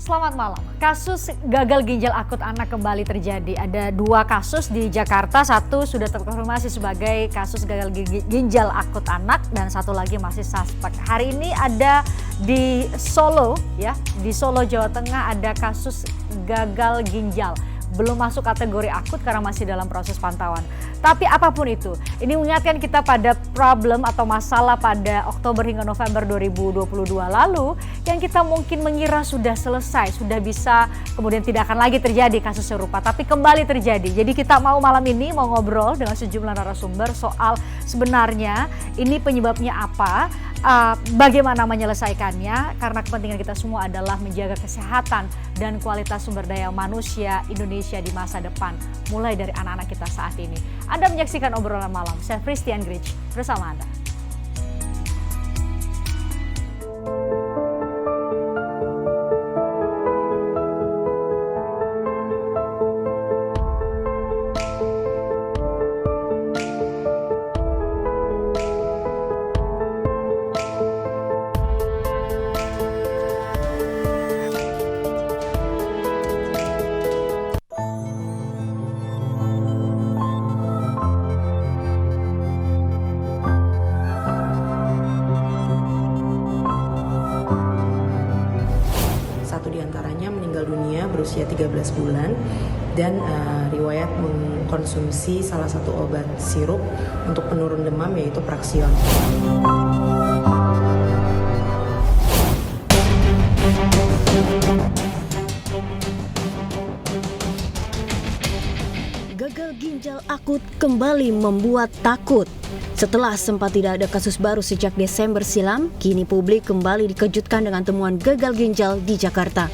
Selamat malam. Kasus gagal ginjal akut anak kembali terjadi. Ada 2 kasus di Jakarta, satu sudah terkonfirmasi sebagai kasus gagal ginjal akut anak dan satu lagi masih suspek. Hari ini ada di Solo, ya, di Solo Jawa Tengah ada kasus gagal ginjal. Belum masuk kategori akut karena masih dalam proses pantauan. Tapi apapun itu, ini mengingatkan kita pada problem atau masalah pada Oktober hingga November 2022 lalu yang kita mungkin mengira sudah selesai, sudah bisa kemudian tidak akan lagi terjadi kasus serupa, tapi kembali terjadi. Jadi kita malam ini mau ngobrol dengan sejumlah narasumber soal sebenarnya ini penyebabnya apa, bagaimana menyelesaikannya, karena kepentingan kita semua adalah menjaga kesehatan dan kualitas sumber daya manusia Indonesia di masa depan, mulai dari anak-anak kita saat ini. Anda menyaksikan obrolan malam, saya Christian Grich bersama Anda. Berusia 13 bulan dan riwayat mengkonsumsi salah satu obat sirup untuk penurun demam yaitu Praxion. Gagal ginjal akut kembali membuat takut. Setelah sempat tidak ada kasus baru sejak Desember silam, kini publik kembali dikejutkan dengan temuan gagal ginjal di Jakarta.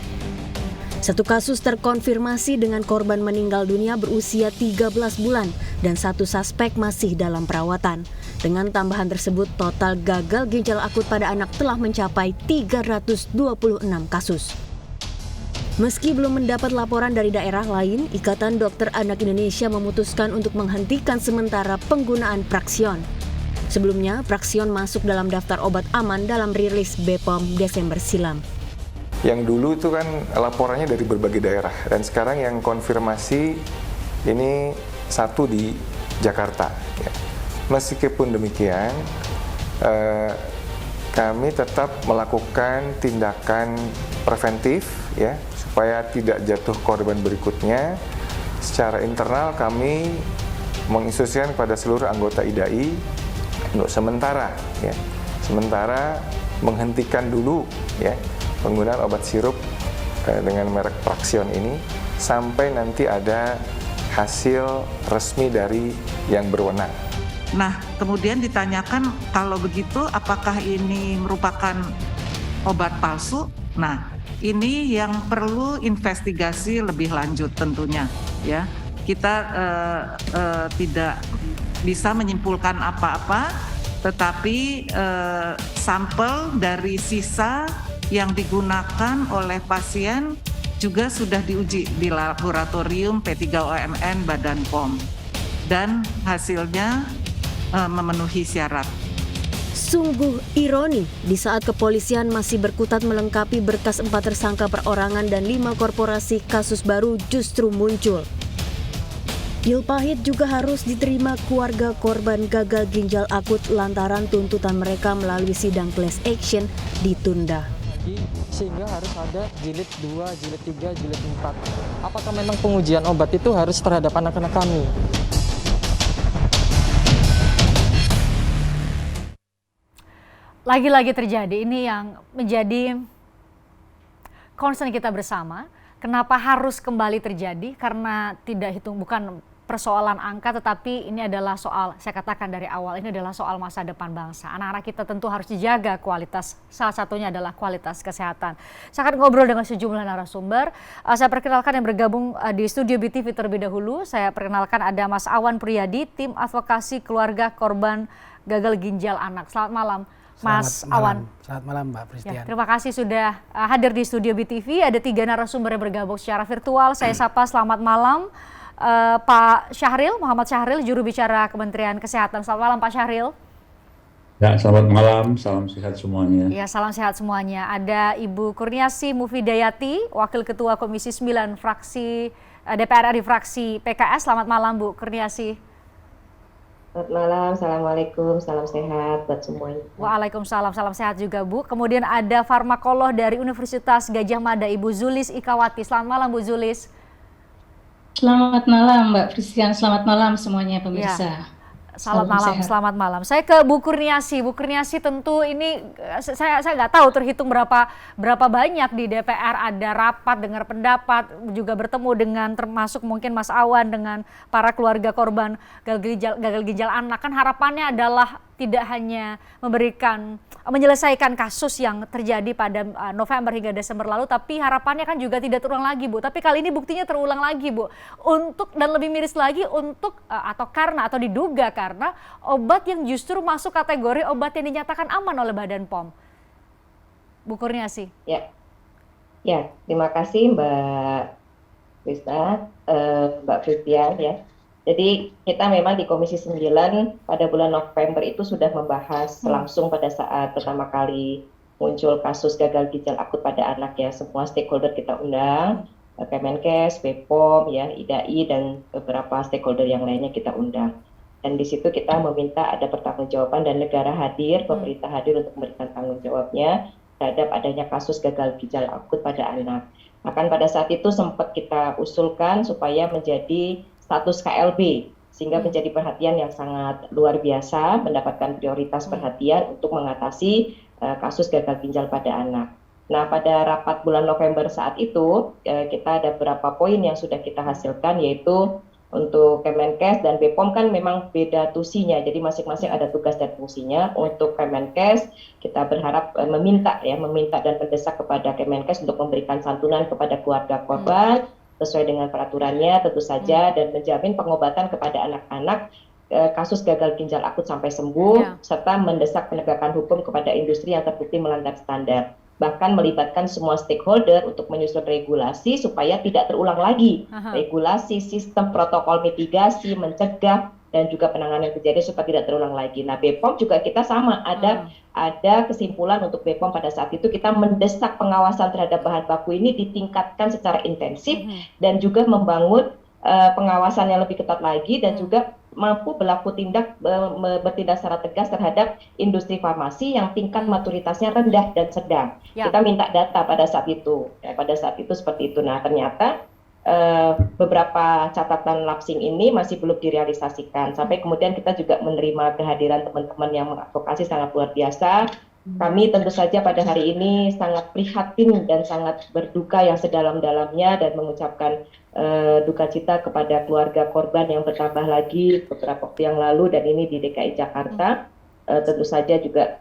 Satu kasus terkonfirmasi dengan korban meninggal dunia berusia 13 bulan dan satu suspek masih dalam perawatan. Dengan tambahan tersebut, total gagal ginjal akut pada anak telah mencapai 326 kasus. Meski belum mendapat laporan dari daerah lain, Ikatan Dokter Anak Indonesia memutuskan untuk menghentikan sementara penggunaan Praxion. Sebelumnya, Praxion masuk dalam daftar obat aman dalam rilis BPOM Desember silam. Yang dulu itu kan laporannya dari berbagai daerah, dan sekarang yang konfirmasi ini satu di Jakarta. Ya. Meskipun demikian, kami tetap melakukan tindakan preventif, ya, supaya tidak jatuh korban berikutnya. Secara internal kami menginstruksikan kepada seluruh anggota IDAI untuk sementara menghentikan dulu, ya, penggunaan obat sirup dengan merek Praxion ini sampai nanti ada hasil resmi dari yang berwenang. Nah, kemudian ditanyakan kalau begitu apakah ini merupakan obat palsu? Nah, ini yang perlu investigasi lebih lanjut tentunya, ya. Kita tidak bisa menyimpulkan apa-apa, tetapi sampel dari sisa yang digunakan oleh pasien juga sudah diuji di laboratorium P3OMN Badan POM dan hasilnya memenuhi syarat. Sungguh ironi di saat kepolisian masih berkutat melengkapi berkas 4 tersangka perorangan dan 5 korporasi, kasus baru justru muncul. Pil pahit juga harus diterima keluarga korban gagal ginjal akut lantaran tuntutan mereka melalui sidang class action ditunda. Sehingga harus ada jilid 2, jilid 3, jilid 4. Apakah memang pengujian obat itu harus terhadap anak-anak kami? Lagi-lagi terjadi, ini yang menjadi concern kita bersama. Kenapa harus kembali terjadi? Karena bukan persoalan angka, tetapi ini adalah soal, saya katakan dari awal, ini adalah soal masa depan bangsa. Anak-anak kita tentu harus dijaga kualitas, salah satunya adalah kualitas kesehatan. Saya akan ngobrol dengan sejumlah narasumber. Saya perkenalkan yang bergabung di studio BTV terlebih dahulu. Saya perkenalkan ada Mas Awan Priyadi, tim advokasi keluarga korban gagal ginjal anak. Selamat malam, Mas Awan. Selamat malam, Mbak Christian. Ya, terima kasih sudah hadir di studio BTV. Ada 3 narasumber yang bergabung secara virtual. Saya sapa, selamat malam. Pak Syahril, Muhammad Syahril, juru bicara Kementerian Kesehatan. Selamat malam Pak Syahril. Ya, selamat malam, salam sehat semuanya. Ya, salam sehat semuanya. Ada Ibu Kurniasi Mufidayati, Wakil Ketua Komisi 9 fraksi DPR RI fraksi PKS. Selamat malam Bu Kurniasi. Selamat malam, Assalamualaikum, salam sehat buat semuanya. Waalaikumsalam, salam sehat juga Bu. Kemudian ada farmakolog dari Universitas Gadjah Mada, Ibu Zulis Ikawati. Selamat malam Bu Zulis. Selamat malam Mbak Frisian, selamat malam semuanya pemirsa. Selamat Salam malam, sehat. selamat malam. Saya ke Bu Kurniasi. Bu Kurniasi, tentu ini saya nggak tahu terhitung berapa banyak di DPR ada rapat dengar pendapat, juga bertemu dengan termasuk mungkin Mas Awan dengan para keluarga korban gagal ginjal anak. Kan harapannya adalah tidak hanya menyelesaikan kasus yang terjadi pada November hingga Desember lalu, tapi harapannya kan juga tidak terulang lagi Bu. Tapi kali ini buktinya terulang lagi Bu. Dan lebih miris lagi atau diduga karena obat yang justru masuk kategori obat yang dinyatakan aman oleh Badan POM. Bu Kurniasi. Ya, terima kasih Mbak Krista, Mbak Frisian ya. Jadi kita memang di Komisi 9 pada bulan November itu sudah membahas langsung pada saat pertama kali muncul kasus gagal ginjal akut pada anak ya. Semua stakeholder kita undang, Kemenkes, BPOM, ya, IDAI, dan beberapa stakeholder yang lainnya kita undang. Dan di situ kita meminta ada pertanggungjawaban dan negara hadir, pemerintah hadir untuk memberikan tanggung jawabnya terhadap adanya kasus gagal ginjal akut pada anak. Bahkan pada saat itu sempat kita usulkan supaya menjadi status KLB, sehingga menjadi perhatian yang sangat luar biasa, mendapatkan prioritas perhatian untuk mengatasi kasus gagal ginjal pada anak. Nah, pada rapat bulan November saat itu, kita ada beberapa poin yang sudah kita hasilkan, yaitu untuk Kemenkes dan BPOM kan memang beda tusinya, jadi masing-masing ada tugas dan fungsinya. Untuk Kemenkes, kita berharap meminta dan mendesak kepada Kemenkes untuk memberikan santunan kepada keluarga korban, sesuai dengan peraturannya tentu saja, dan menjamin pengobatan kepada anak-anak kasus gagal ginjal akut sampai sembuh, serta mendesak penegakan hukum kepada industri yang terbukti melanggar standar. Bahkan melibatkan semua stakeholder untuk menyusun regulasi supaya tidak terulang lagi. Regulasi, sistem, protokol mitigasi, mencegah, dan juga penanganan kejadian supaya tidak terulang lagi. Nah, BPOM juga kita sama, ada kesimpulan untuk BPOM pada saat itu kita mendesak pengawasan terhadap bahan baku ini ditingkatkan secara intensif dan juga membangun pengawasan yang lebih ketat lagi dan juga mampu bertindak secara tegas terhadap industri farmasi yang tingkat maturitasnya rendah dan sedang. Kita minta data pada saat itu, seperti itu. Nah, ternyata beberapa catatan lapsing ini masih belum direalisasikan. Sampai kemudian kita juga menerima kehadiran teman-teman yang mengadvokasi sangat luar biasa. Kami tentu saja pada hari ini sangat prihatin dan sangat berduka yang sedalam-dalamnya dan mengucapkan duka cita kepada keluarga korban yang bertambah lagi beberapa waktu yang lalu, dan ini di DKI Jakarta. Tentu saja juga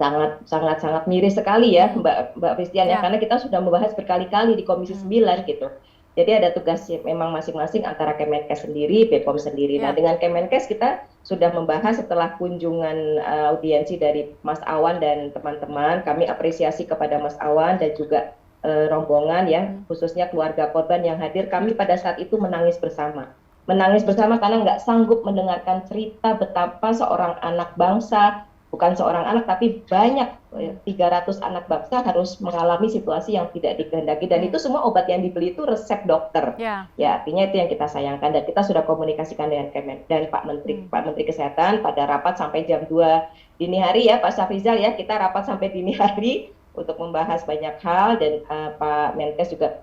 sangat miris sekali ya Mbak Frisian ya, karena kita sudah membahas berkali-kali di Komisi 9 gitu. Jadi ada tugas memang masing-masing antara Kemenkes sendiri, BPOM sendiri. Nah, dengan Kemenkes kita sudah membahas setelah kunjungan audiensi dari Mas Awan dan teman-teman. Kami apresiasi kepada Mas Awan dan juga rombongan ya, khususnya keluarga korban yang hadir. Kami pada saat itu menangis bersama karena nggak sanggup mendengarkan cerita betapa seorang anak bangsa, bukan seorang anak tapi banyak 300 anak bangsa harus mengalami situasi yang tidak dikehendaki, dan itu semua obat yang dibeli itu resep dokter. Ya, artinya itu yang kita sayangkan, dan kita sudah komunikasikan dengan dan Pak Menteri Kesehatan pada rapat sampai jam 2 dini hari ya Pak Syafrizal ya, kita rapat sampai dini hari untuk membahas banyak hal, dan Pak Menkes juga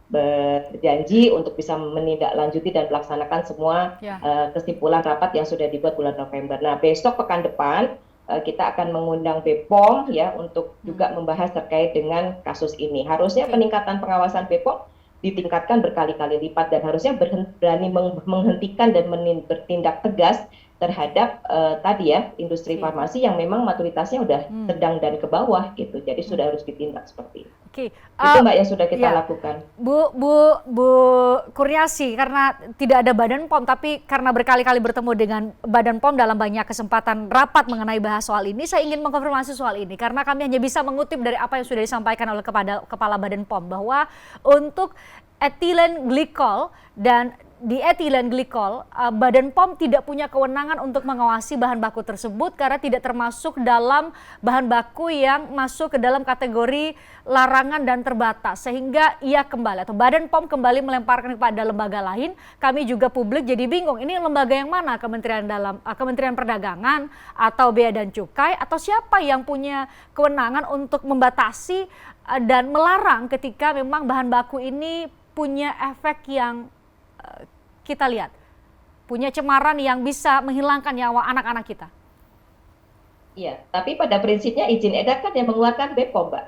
berjanji untuk bisa menindaklanjuti dan melaksanakan semua kesimpulan rapat yang sudah dibuat bulan November. Nah, besok pekan depan kita akan mengundang BPOM ya untuk juga membahas terkait dengan kasus ini. Harusnya peningkatan pengawasan BPOM ditingkatkan berkali-kali lipat, dan harusnya berani menghentikan dan bertindak tegas terhadap industri farmasi yang memang maturitasnya udah sedang dan ke bawah gitu. Jadi sudah harus ditindak seperti itu. Itu Mbak yang sudah kita lakukan. Bu Kurniasi, karena tidak ada Badan POM, tapi karena berkali-kali bertemu dengan Badan POM dalam banyak kesempatan rapat mengenai bahas soal ini, saya ingin mengkonfirmasi soal ini karena kami hanya bisa mengutip dari apa yang sudah disampaikan oleh Kepala Badan POM bahwa untuk etilen glikol dan di etilen glikol, Badan POM tidak punya kewenangan untuk mengawasi bahan baku tersebut karena tidak termasuk dalam bahan baku yang masuk ke dalam kategori larangan dan terbatas, sehingga ia kembali atau Badan POM kembali melemparkan kepada lembaga lain. Kami juga publik jadi bingung, ini lembaga yang mana? Kementerian Perdagangan atau Bea dan Cukai, atau siapa yang punya kewenangan untuk membatasi dan melarang ketika memang bahan baku ini punya efek yang kita lihat, punya cemaran yang bisa menghilangkan nyawa anak-anak kita. Iya, tapi pada prinsipnya izin edar kan yang mengeluarkan BPOM, Mbak.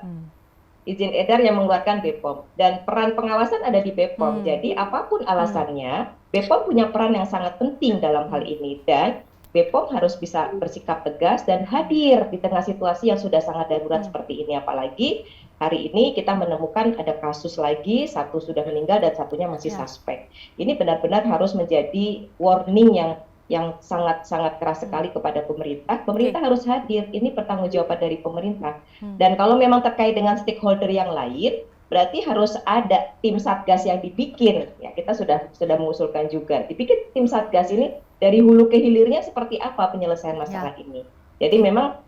Izin edar yang mengeluarkan BPOM. Dan peran pengawasan ada di BPOM. Jadi apapun alasannya, BPOM punya peran yang sangat penting dalam hal ini. Dan BPOM harus bisa bersikap tegas dan hadir di tengah situasi yang sudah sangat darurat seperti ini. Apalagi hari ini kita menemukan ada kasus lagi, satu sudah meninggal dan satunya masih suspek. Ini benar-benar harus menjadi warning yang sangat-sangat keras sekali kepada pemerintah. Pemerintah harus hadir, ini pertanggungjawaban dari pemerintah. Dan kalau memang terkait dengan stakeholder yang lain, berarti harus ada tim satgas yang dibikin. Ya, kita sudah mengusulkan juga. Dibikin tim satgas ini dari hulu ke hilirnya seperti apa penyelesaian masalah ini. Jadi memang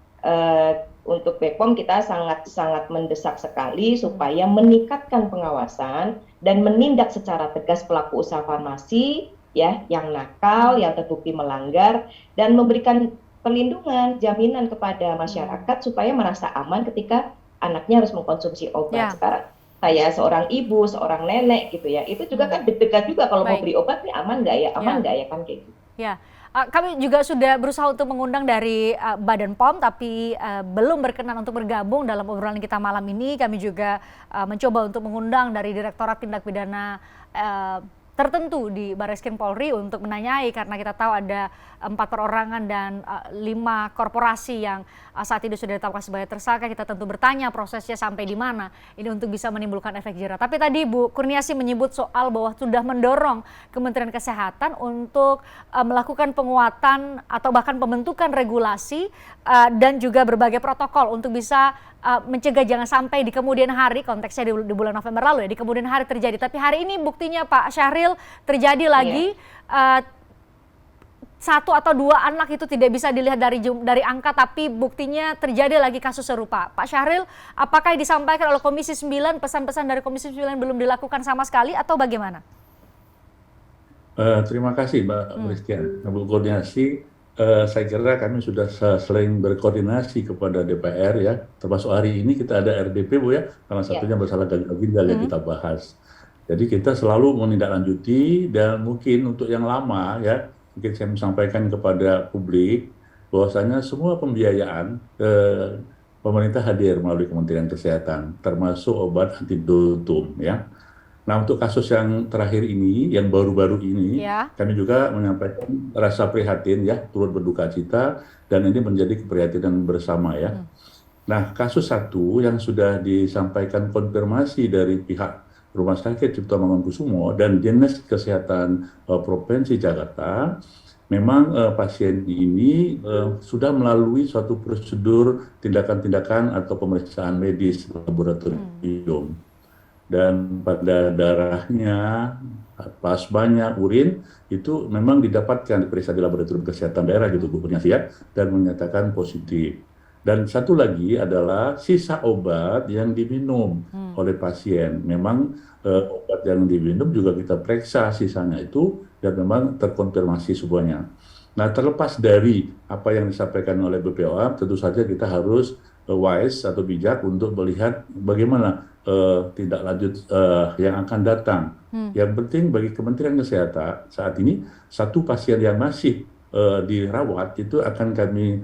untuk BPOM kita sangat mendesak sekali supaya meningkatkan pengawasan dan menindak secara tegas pelaku usaha farmasi ya yang nakal, yang terbukti melanggar, dan memberikan perlindungan, jaminan kepada masyarakat supaya merasa aman ketika anaknya harus mengkonsumsi obat. Sekarang saya seorang ibu, seorang nenek gitu ya, itu juga kan deg-degan juga kalau mau beli obat nih aman nggak ya, kan kayak gitu. Ya. Kami juga sudah berusaha untuk mengundang dari Badan POM, tapi belum berkenan untuk bergabung dalam obrolan kita malam ini. Kami juga mencoba untuk mengundang dari Direktorat Tindak Pidana tertentu di Barreskrim Polri untuk menanyai, karena kita tahu ada 4 perorangan dan 5 korporasi yang saat ini sudah ditetapkan sebagai tersangka. Kita tentu bertanya prosesnya sampai di mana ini untuk bisa menimbulkan efek jerah. Tapi tadi Bu Kurniasi menyebut soal bahwa sudah mendorong Kementerian Kesehatan untuk melakukan penguatan atau bahkan pembentukan regulasi dan juga berbagai protokol untuk bisa mencegah jangan sampai di kemudian hari, konteksnya di bulan November lalu ya, di kemudian hari terjadi. Tapi hari ini buktinya Pak Syahril terjadi lagi. 1 atau 2 anak itu tidak bisa dilihat dari angka, tapi buktinya terjadi lagi kasus serupa. Pak Syahril, apakah yang disampaikan oleh Komisi 9, pesan-pesan dari Komisi 9 belum dilakukan sama sekali atau bagaimana? Terima kasih Mbak Christian. Bu Kurniasi, saya kira kami sudah sering berkoordinasi kepada DPR ya, termasuk hari ini kita ada RDP Bu ya, salah satunya masalah gagal ginjal yang kita bahas. Jadi kita selalu menindaklanjuti, dan mungkin untuk yang lama ya, mungkin saya sampaikan kepada publik bahwasanya semua pembiayaan pemerintah hadir melalui Kementerian Kesehatan, termasuk obat antidotum ya. Nah, untuk kasus yang terakhir ini, yang baru-baru ini, kami juga menyampaikan rasa prihatin ya, turut berduka cita, dan ini menjadi keprihatinan bersama ya. Nah, kasus satu yang sudah disampaikan konfirmasi dari pihak Rumah Sakit Cipto Mangunkusumo dan Dinas Kesehatan Provinsi Jakarta, memang pasien ini sudah melalui suatu prosedur tindakan-tindakan atau pemeriksaan medis laboratorium. Dan pada darahnya, plasmanya, urin, itu memang didapatkan diperiksa di laboratorium kesehatan daerah gitu Bu Kurniasi ya, dan menyatakan positif. Dan satu lagi adalah sisa obat yang diminum oleh pasien. Memang obat yang diminum juga kita periksa sisanya itu, dan memang terkonfirmasi semuanya. Nah, terlepas dari apa yang disampaikan oleh BPOM, tentu saja kita harus wise atau bijak untuk melihat bagaimana tindak lanjut yang akan datang. Yang penting bagi Kementerian Kesehatan saat ini, 1 pasien yang masih dirawat itu akan kami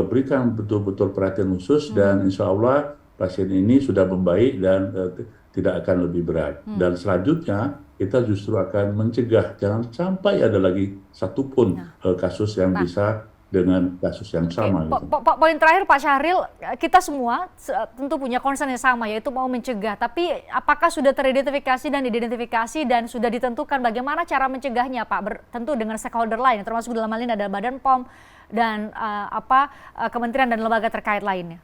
berikan betul-betul perhatian khusus, dan insya Allah pasien ini sudah membaik dan tidak akan lebih berat. Dan selanjutnya kita justru akan mencegah jangan sampai ada lagi satupun kasus yang bisa dengan kasus yang sama. Gitu. Poin terakhir Pak Syahril, kita semua tentu punya concern yang sama, yaitu mau mencegah. Tapi apakah sudah teridentifikasi dan sudah ditentukan bagaimana cara mencegahnya Pak? Tentu dengan stakeholder lain, termasuk dalam hal ini ada Badan POM dan kementerian dan lembaga terkait lainnya.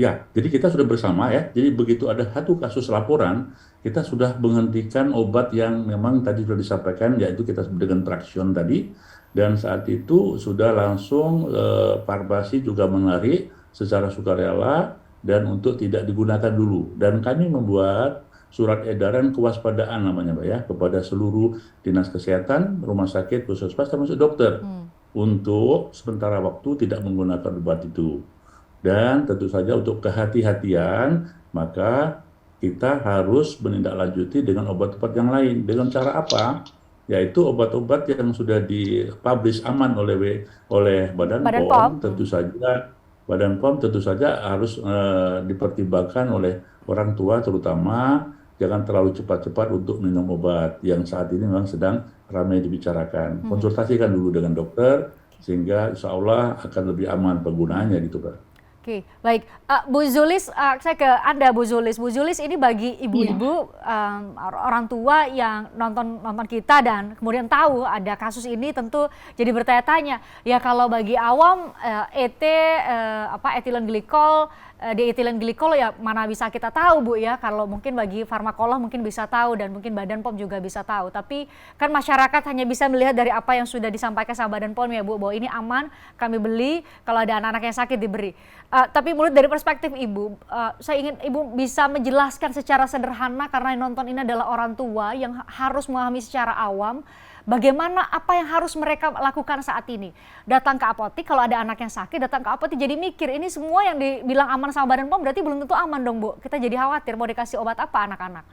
Ya, jadi kita sudah bersama ya. Jadi begitu ada satu kasus laporan, kita sudah menghentikan obat yang memang tadi sudah disampaikan, yaitu kita sebut dengan Traxion tadi. Dan saat itu sudah langsung farmasi juga menarik secara sukarela dan untuk tidak digunakan dulu. Dan kami membuat surat edaran kewaspadaan namanya Mbak ya, kepada seluruh dinas kesehatan, rumah sakit, puskesmas, termasuk dokter. Untuk sementara waktu tidak menggunakan obat itu. Dan tentu saja untuk kehati-hatian, maka kita harus menindaklanjuti dengan obat-obat yang lain. Dengan cara apa? Yaitu obat-obat yang sudah dipublish aman oleh Badan POM, tentu saja Badan POM tentu saja harus dipertimbangkan oleh orang tua, terutama jangan terlalu cepat-cepat untuk minum obat yang saat ini memang sedang ramai dibicarakan. Konsultasikan dulu dengan dokter, sehingga insya Allah akan lebih aman penggunaannya gitu Pak. Oke, baik. Bu Zulis, saya ke Anda Bu Zulis. Bu Zulis, ini bagi ibu-ibu, orang tua yang nonton kita dan kemudian tahu ada kasus ini tentu jadi bertanya-tanya. Ya kalau bagi awam, etilen glikol, dietilen glikol ya mana bisa kita tahu Bu ya. Kalau mungkin bagi farmakolog mungkin bisa tahu dan mungkin Badan POM juga bisa tahu. Tapi kan masyarakat hanya bisa melihat dari apa yang sudah disampaikan sama Badan POM ya Bu, bahwa ini aman, kami beli, kalau ada anak-anak yang sakit diberi. Tapi menurut dari perspektif Ibu, saya ingin Ibu bisa menjelaskan secara sederhana karena yang nonton ini adalah orang tua yang harus memahami secara awam bagaimana apa yang harus mereka lakukan saat ini. Datang ke apotik, kalau ada anak yang sakit datang ke apotik jadi mikir ini semua yang dibilang aman sama Badan POM berarti belum tentu aman dong Bu. Kita jadi khawatir mau dikasih obat apa anak-anak.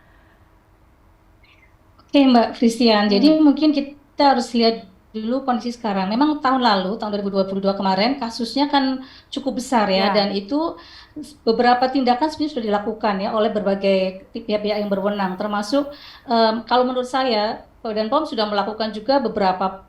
Oke Mbak Christian, jadi mungkin kita harus lihat dulu kondisi sekarang. Memang tahun lalu, tahun 2022 kemarin kasusnya kan cukup besar ya, dan itu beberapa tindakan sebenarnya sudah dilakukan ya oleh berbagai pihak-pihak yang berwenang, termasuk kalau menurut saya Badan POM sudah melakukan juga beberapa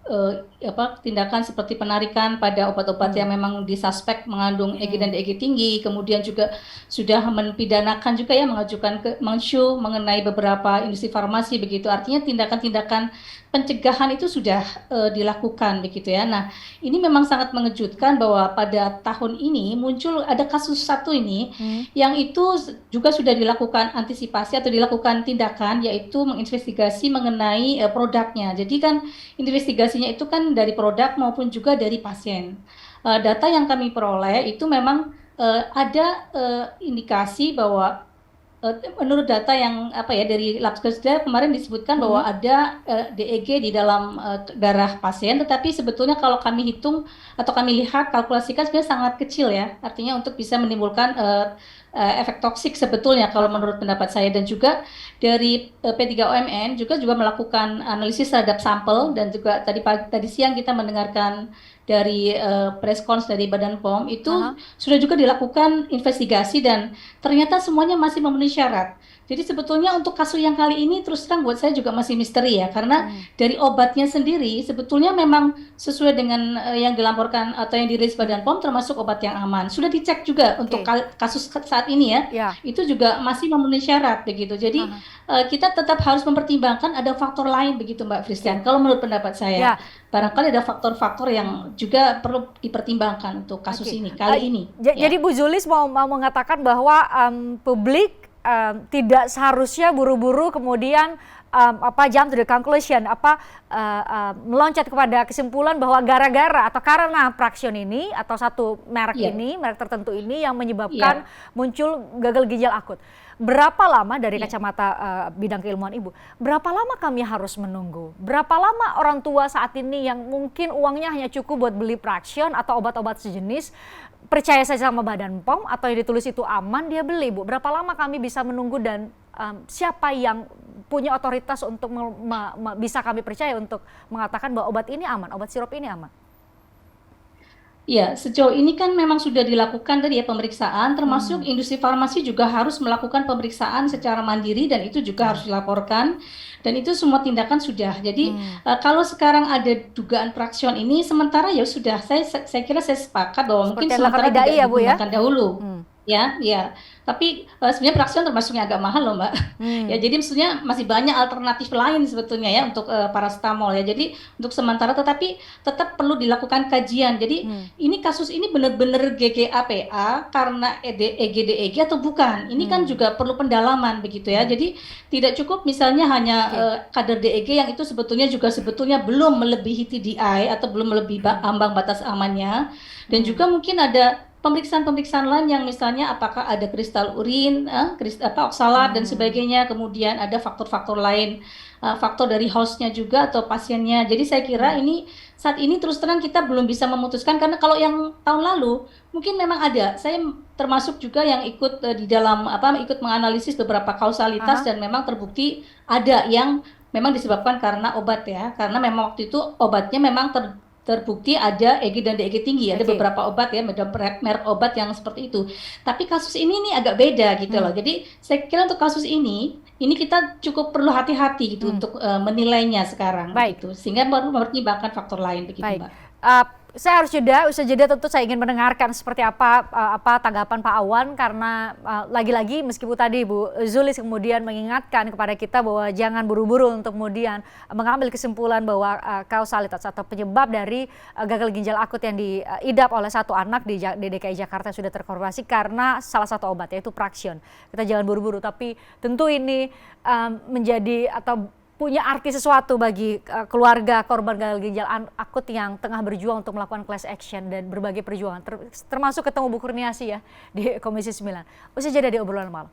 tindakan seperti penarikan pada obat-obat yang memang disuspek mengandung EG dan DEG tinggi, kemudian juga sudah mempidanakan juga ya mengajukan ke Mensyu mengenai beberapa industri farmasi begitu. Artinya tindakan-tindakan pencegahan itu sudah dilakukan begitu ya. Nah, ini memang sangat mengejutkan bahwa pada tahun ini muncul ada kasus satu ini yang itu juga sudah dilakukan antisipasi atau dilakukan tindakan, yaitu menginvestigasi mengenai produknya. Jadi kan investigasinya itu kan dari produk maupun juga dari pasien. Data yang kami peroleh itu memang ada indikasi bahwa menurut data yang dari Labkesda kemarin disebutkan bahwa ada DEG di dalam darah pasien, tetapi sebetulnya kalau kami hitung atau kami lihat kalkulasikan sebenarnya sangat kecil ya, artinya untuk bisa menimbulkan efek toksik sebetulnya kalau menurut pendapat saya. Dan juga dari P3OMN juga melakukan analisis terhadap sampel, dan juga tadi siang kita mendengarkan dari press conference dari Badan POM itu sudah juga dilakukan investigasi dan ternyata semuanya masih memenuhi syarat. Jadi sebetulnya untuk kasus yang kali ini terus terang buat saya juga masih misteri ya, karena dari obatnya sendiri sebetulnya memang sesuai dengan yang dilaporkan atau yang dirilis Badan POM, termasuk obat yang aman. Sudah dicek juga untuk kasus saat ini ya, itu juga masih memenuhi syarat begitu. Jadi kita tetap harus mempertimbangkan ada faktor lain begitu Mbak Christian. Kalau menurut pendapat saya, barangkali ada faktor-faktor yang juga perlu dipertimbangkan untuk kasus ini kali ini. Jadi Bu Zulis mau mengatakan bahwa publik tidak seharusnya buru-buru kemudian jump to the conclusion, meloncat kepada kesimpulan bahwa gara-gara atau karena Traxion ini atau satu merek ini, merek tertentu ini yang menyebabkan muncul gagal ginjal akut. Berapa lama dari kacamata bidang keilmuan Ibu, berapa lama kami harus menunggu? Berapa lama orang tua saat ini yang mungkin uangnya hanya cukup buat beli Traxion atau obat-obat sejenis, percaya saja sama Badan POM atau yang ditulis itu aman, dia beli Bu? Berapa lama kami bisa menunggu dan siapa yang punya otoritas untuk bisa kami percaya untuk mengatakan bahwa obat ini aman, obat sirup ini aman? Ya, sejauh ini kan memang sudah dilakukan tadi ya pemeriksaan, termasuk industri farmasi juga harus melakukan pemeriksaan secara mandiri dan itu juga harus dilaporkan, dan itu semua tindakan sudah. Jadi kalau sekarang ada dugaan Traxion ini sementara ya sudah, saya kira saya sepakat bahwa mungkin sementara tidak digunakan dahulu. ya. Tapi sebenarnya Praxion termasuknya agak mahal loh Mbak. Ya jadi maksudnya masih banyak alternatif lain sebetulnya ya untuk paracetamol ya. Jadi untuk sementara tetapi tetap perlu dilakukan kajian. Jadi ini kasus ini benar-benar GGAPA karena EGDEG atau bukan. Ini kan juga perlu pendalaman begitu ya. Jadi tidak cukup misalnya hanya kadar DEG yang itu sebetulnya belum melebihi TDI atau belum melebihi ambang batas amannya. Dan juga mungkin ada pemeriksaan-pemeriksaan lain yang misalnya apakah ada kristal urin, oksalat dan sebagainya, kemudian ada faktor-faktor lain, faktor dari hostnya juga atau pasiennya. Jadi saya kira ini saat ini terus terang kita belum bisa memutuskan karena kalau yang tahun lalu mungkin memang ada. Saya termasuk juga yang ikut di dalam ikut menganalisis beberapa kausalitas dan memang terbukti ada yang memang disebabkan karena obat ya, karena memang waktu itu obatnya memang terbukti ada EG dan DEG tinggi, ada beberapa obat ya, merek obat yang seperti itu. Tapi kasus ini nih agak beda gitu loh. Jadi saya kira untuk kasus ini kita cukup perlu hati-hati gitu untuk menilainya sekarang. Baik. Gitu. Sehingga perlu mempertimbangkan faktor lain begitu Mbak. Saya harus usai jeda tentu saya ingin mendengarkan seperti apa tanggapan Pak Awan karena lagi-lagi meskipun tadi Bu Zulis kemudian mengingatkan kepada kita bahwa jangan buru-buru untuk kemudian mengambil kesimpulan bahwa kausalitas atau penyebab dari gagal ginjal akut yang diidap oleh satu anak di DKI Jakarta sudah terkonfirmasi karena salah satu obat yaitu Praxion. Kita jangan buru-buru tapi tentu ini menjadi atau punya arti sesuatu bagi keluarga korban gagal ginjal akut yang tengah berjuang untuk melakukan class action dan berbagai perjuangan termasuk ketemu Bu Kurniasi ya di Komisi 9. Usai jeda di obrolan malam.